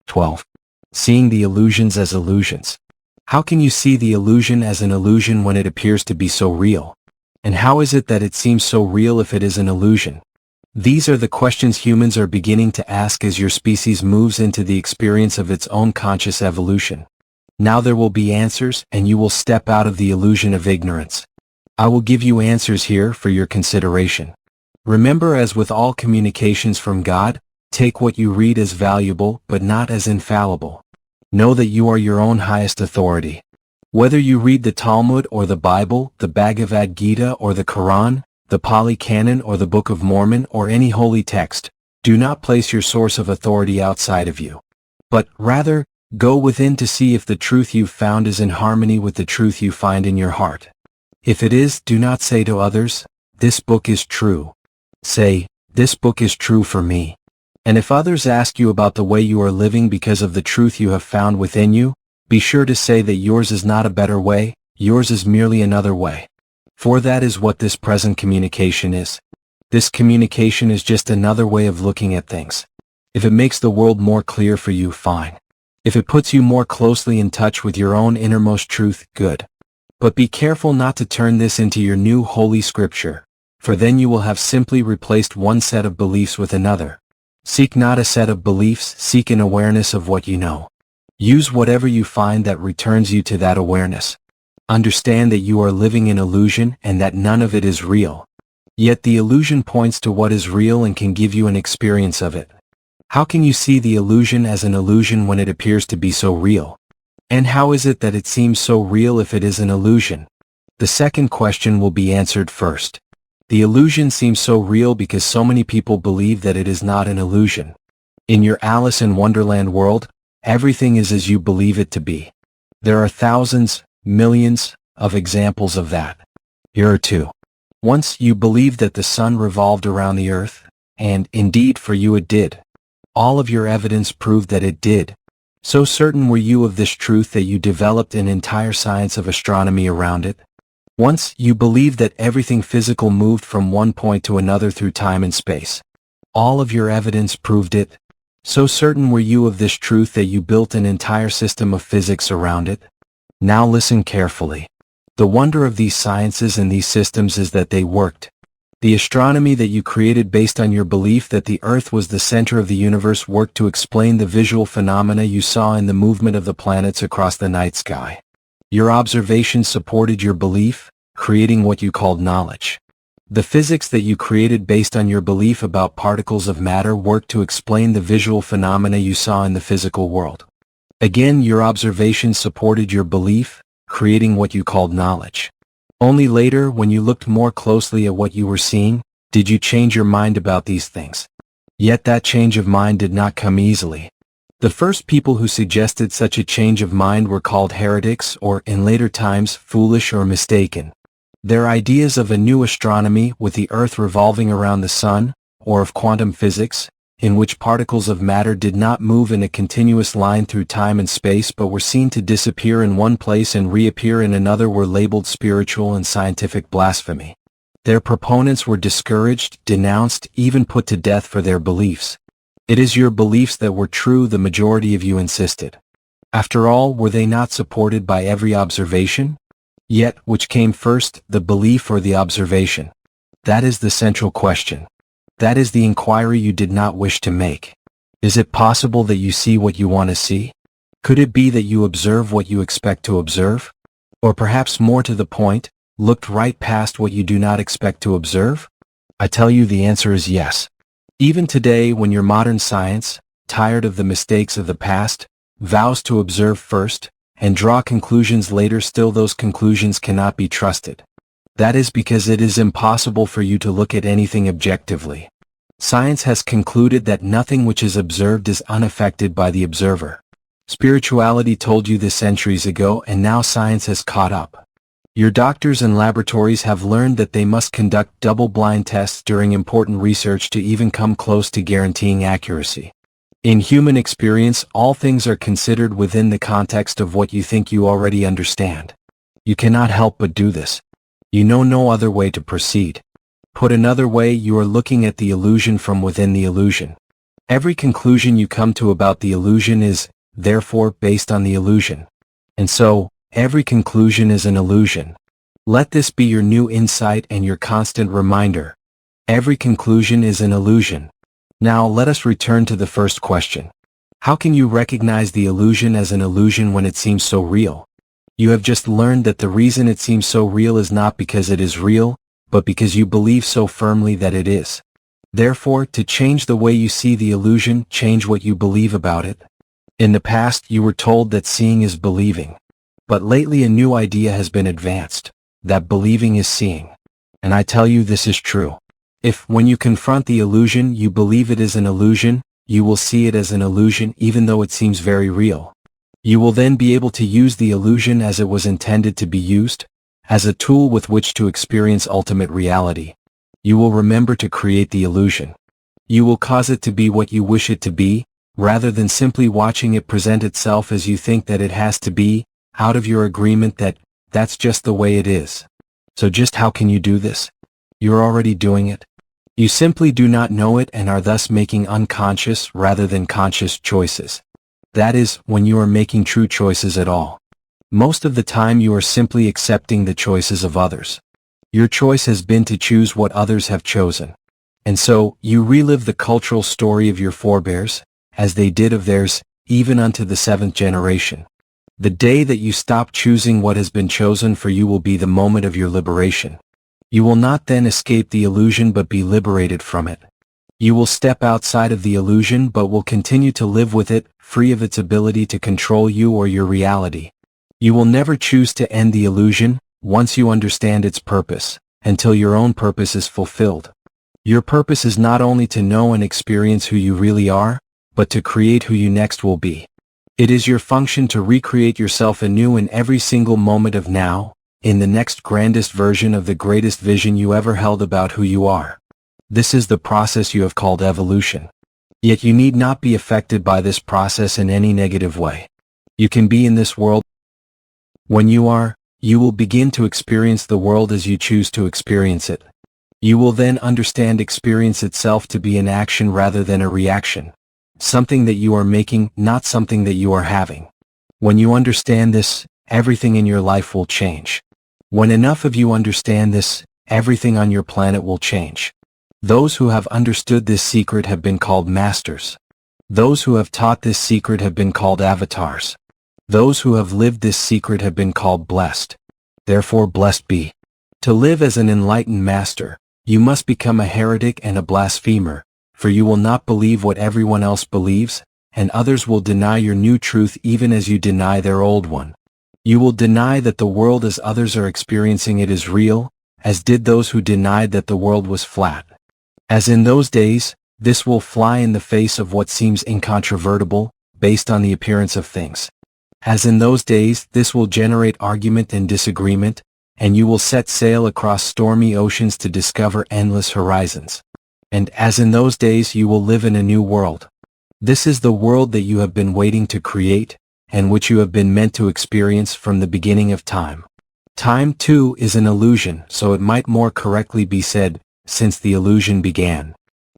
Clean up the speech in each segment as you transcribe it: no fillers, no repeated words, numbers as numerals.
12. Seeing the illusions as illusions. How can you see the illusion as an illusion when it appears to be so real? And how is it that it seems so real if it is an illusion? These are the questions humans are beginning to ask as your species moves into the experience of its own conscious evolution. Now there will be answers, and you will step out of the illusion of ignorance. I will give you answers here for your consideration. Remember, as with all communications from God, take what you read as valuable, but not as infallible. Know that you are your own highest authority. Whether you read the Talmud or the Bible, the Bhagavad Gita or the Quran, the Pali Canon or the Book of Mormon or any holy text, do not place your source of authority outside of you. But, rather, go within to see if the truth you've found is in harmony with the truth you find in your heart. If it is, do not say to others, "This book is true." Say, "This book is true for me." And if others ask you about the way you are living because of the truth you have found within you, be sure to say that yours is not a better way, yours is merely another way. For that is what this present communication is. This communication is just another way of looking at things. If it makes the world more clear for you, fine. If it puts you more closely in touch with your own innermost truth, good. But be careful not to turn this into your new holy scripture, for then you will have simply replaced one set of beliefs with another. Seek not a set of beliefs, seek an awareness of what you know. Use whatever you find that returns you to that awareness. Understand that you are living in illusion and that none of it is real. Yet the illusion points to what is real and can give you an experience of it. How can you see the illusion as an illusion when it appears to be so real? And how is it that it seems so real if it is an illusion? The second question will be answered first. The illusion seems so real because so many people believe that it is not an illusion. In your Alice in Wonderland world, everything is as you believe it to be. There are thousands, millions, of examples of that. Here are two. Once you believed that the sun revolved around the earth, and, indeed for you it did. All of your evidence proved that it did. So certain were you of this truth that you developed an entire science of astronomy around it. Once you believed that everything physical moved from one point to another through time and space. All of your evidence proved it. So certain were you of this truth that you built an entire system of physics around it. Now listen carefully. The wonder of these sciences and these systems is that they worked. The astronomy that you created based on your belief that the Earth was the center of the universe worked to explain the visual phenomena you saw in the movement of the planets across the night sky. Your observations supported your belief, creating what you called knowledge. The physics that you created based on your belief about particles of matter worked to explain the visual phenomena you saw in the physical world. Again, your observations supported your belief, creating what you called knowledge. Only later, when you looked more closely at what you were seeing, did you change your mind about these things. Yet that change of mind did not come easily. The first people who suggested such a change of mind were called heretics or, in later times, foolish or mistaken. Their ideas of a new astronomy with the Earth revolving around the sun, or of quantum physics, in which particles of matter did not move in a continuous line through time and space but were seen to disappear in one place and reappear in another, were labeled spiritual and scientific blasphemy. Their proponents were discouraged, denounced, even put to death for their beliefs. It is your beliefs that were true, the majority of you insisted. After all, were they not supported by every observation? Yet, which came first, the belief or the observation? That is the central question. That is the inquiry you did not wish to make. Is it possible that you see what you want to see? Could it be that you observe what you expect to observe? Or perhaps more to the point, looked right past what you do not expect to observe? I tell you the answer is yes. Even today, when your modern science, tired of the mistakes of the past, vows to observe first, and draw conclusions later, still those conclusions cannot be trusted. That is because it is impossible for you to look at anything objectively. Science has concluded that nothing which is observed is unaffected by the observer. Spirituality told you this centuries ago, and now science has caught up. Your doctors and laboratories have learned that they must conduct double-blind tests during important research to even come close to guaranteeing accuracy. In human experience, all things are considered within the context of what you think you already understand. You cannot help but do this. You know no other way to proceed. Put another way, you are looking at the illusion from within the illusion. Every conclusion you come to about the illusion is, therefore, based on the illusion. And so, every conclusion is an illusion. Let this be your new insight and your constant reminder. Every conclusion is an illusion. Now let us return to the first question. How can you recognize the illusion as an illusion when it seems so real? You have just learned that the reason it seems so real is not because it is real, but because you believe so firmly that it is. Therefore, to change the way you see the illusion, change what you believe about it. In the past, you were told that seeing is believing. But lately a new idea has been advanced, that believing is seeing. And I tell you this is true. If, when you confront the illusion, you believe it is an illusion, you will see it as an illusion even though it seems very real. You will then be able to use the illusion as it was intended to be used, as a tool with which to experience ultimate reality. You will remember to create the illusion. You will cause it to be what you wish it to be, rather than simply watching it present itself as you think that it has to be, out of your agreement that that's just the way it is. So just how can you do this? You're already doing it. You simply do not know it and are thus making unconscious rather than conscious choices. That is, when you are making true choices at all. Most of the time you are simply accepting the choices of others. Your choice has been to choose what others have chosen. And so, you relive the cultural story of your forebears, as they did of theirs, even unto the 7th generation. The day that you stop choosing what has been chosen for you will be the moment of your liberation. You will not then escape the illusion but be liberated from it. You will step outside of the illusion but will continue to live with it, free of its ability to control you or your reality. You will never choose to end the illusion, once you understand its purpose, until your own purpose is fulfilled. Your purpose is not only to know and experience who you really are, but to create who you next will be. It is your function to recreate yourself anew in every single moment of now, in the next grandest version of the greatest vision you ever held about who you are. This is the process you have called evolution. Yet you need not be affected by this process in any negative way. You can be in this world. When you are, you will begin to experience the world as you choose to experience it. You will then understand experience itself to be an action rather than a reaction. Something that you are making, not something that you are having. When you understand this, everything in your life will change. When enough of you understand this, everything on your planet will change. Those who have understood this secret have been called masters. Those who have taught this secret have been called avatars. Those who have lived this secret have been called blessed. Therefore blessed be. To live as an enlightened master, you must become a heretic and a blasphemer, for you will not believe what everyone else believes, and others will deny your new truth even as you deny their old one. You will deny that the world as others are experiencing it is real, as did those who denied that the world was flat. As in those days, this will fly in the face of what seems incontrovertible, based on the appearance of things. As in those days, this will generate argument and disagreement, and you will set sail across stormy oceans to discover endless horizons. And as in those days, you will live in a new world. This is the world that you have been waiting to create, and which you have been meant to experience from the beginning of time. Time, too, is an illusion, so it might more correctly be said, since the illusion began.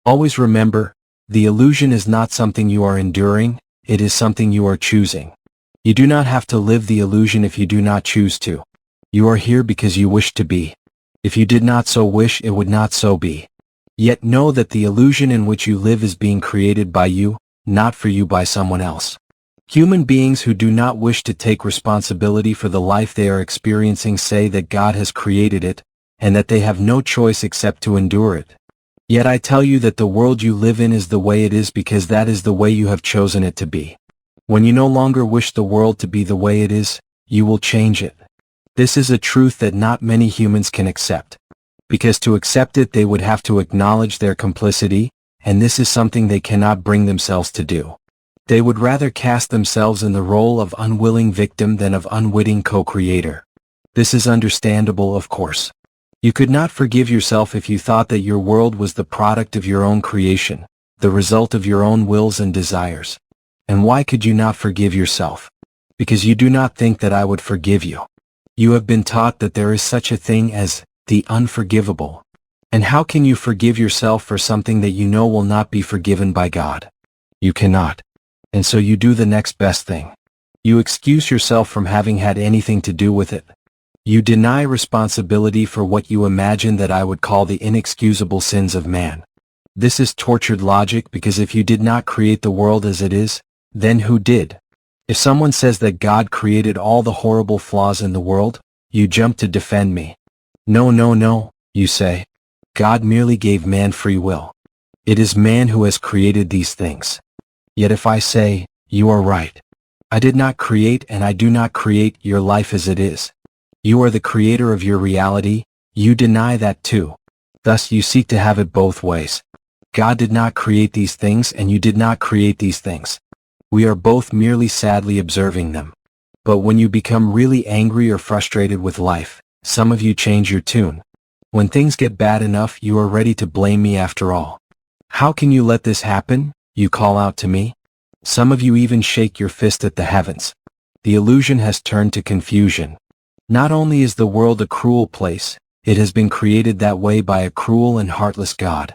Always remember, the illusion is not something you are enduring, it is something you are choosing. You do not have to live the illusion if you do not choose to. You are here because you wish to be. If you did not so wish, it would not so be. Yet know that the illusion in which you live is being created by you, not for you by someone else. Human beings who do not wish to take responsibility for the life they are experiencing say that God has created it, and that they have no choice except to endure it. Yet I tell you that the world you live in is the way it is because that is the way you have chosen it to be. When you no longer wish the world to be the way it is, you will change it. This is a truth that not many humans can accept. Because to accept it they would have to acknowledge their complicity, and this is something they cannot bring themselves to do. They would rather cast themselves in the role of unwilling victim than of unwitting co-creator. This is understandable, of course. You could not forgive yourself if you thought that your world was the product of your own creation, the result of your own wills and desires. And why could you not forgive yourself? Because you do not think that I would forgive you. You have been taught that there is such a thing as the unforgivable. And how can you forgive yourself for something that you know will not be forgiven by God? You cannot. And so you do the next best thing. You excuse yourself from having had anything to do with it. You deny responsibility for what you imagine that I would call the inexcusable sins of man. This is tortured logic, because if you did not create the world as it is, then who did? If someone says that God created all the horrible flaws in the world, you jump to defend me. No, no, no, you say. God merely gave man free will. It is man who has created these things. Yet if I say, you are right. I did not create and I do not create your life as it is. You are the creator of your reality, you deny that too. Thus you seek to have it both ways. God did not create these things and you did not create these things. We are both merely sadly observing them. But when you become really angry or frustrated with life, some of you change your tune. When things get bad enough, you are ready to blame me after all. How can you let this happen? You call out to me. Some of you even shake your fist at the heavens. The illusion has turned to confusion. Not only is the world a cruel place, it has been created that way by a cruel and heartless God.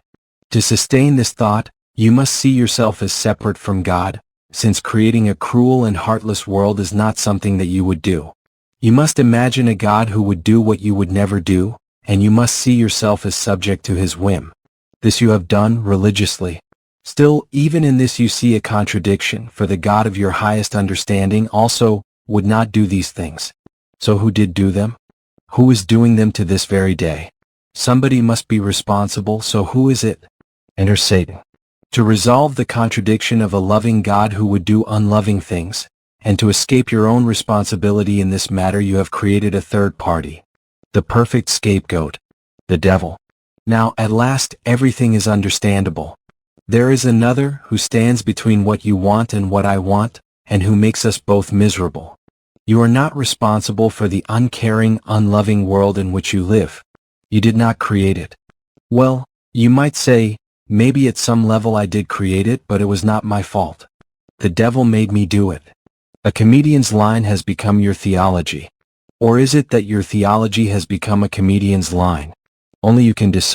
To sustain this thought, you must see yourself as separate from God, since creating a cruel and heartless world is not something that you would do. You must imagine a God who would do what you would never do, and you must see yourself as subject to his whim. This you have done religiously. Still, even in this you see a contradiction, for the God of your highest understanding also would not do these things. So who did do them? Who is doing them to this very day? Somebody must be responsible, so who is it? Enter Satan. To resolve the contradiction of a loving God who would do unloving things, and to escape your own responsibility in this matter, you have created a third party. The perfect scapegoat. The devil. Now, at last, everything is understandable. There is another who stands between what you want and what I want, and who makes us both miserable. You are not responsible for the uncaring, unloving world in which you live. You did not create it. Well, you might say, maybe at some level I did create it, but it was not my fault. The devil made me do it. A comedian's line has become your theology. Or is it that your theology has become a comedian's line? Only you can decide.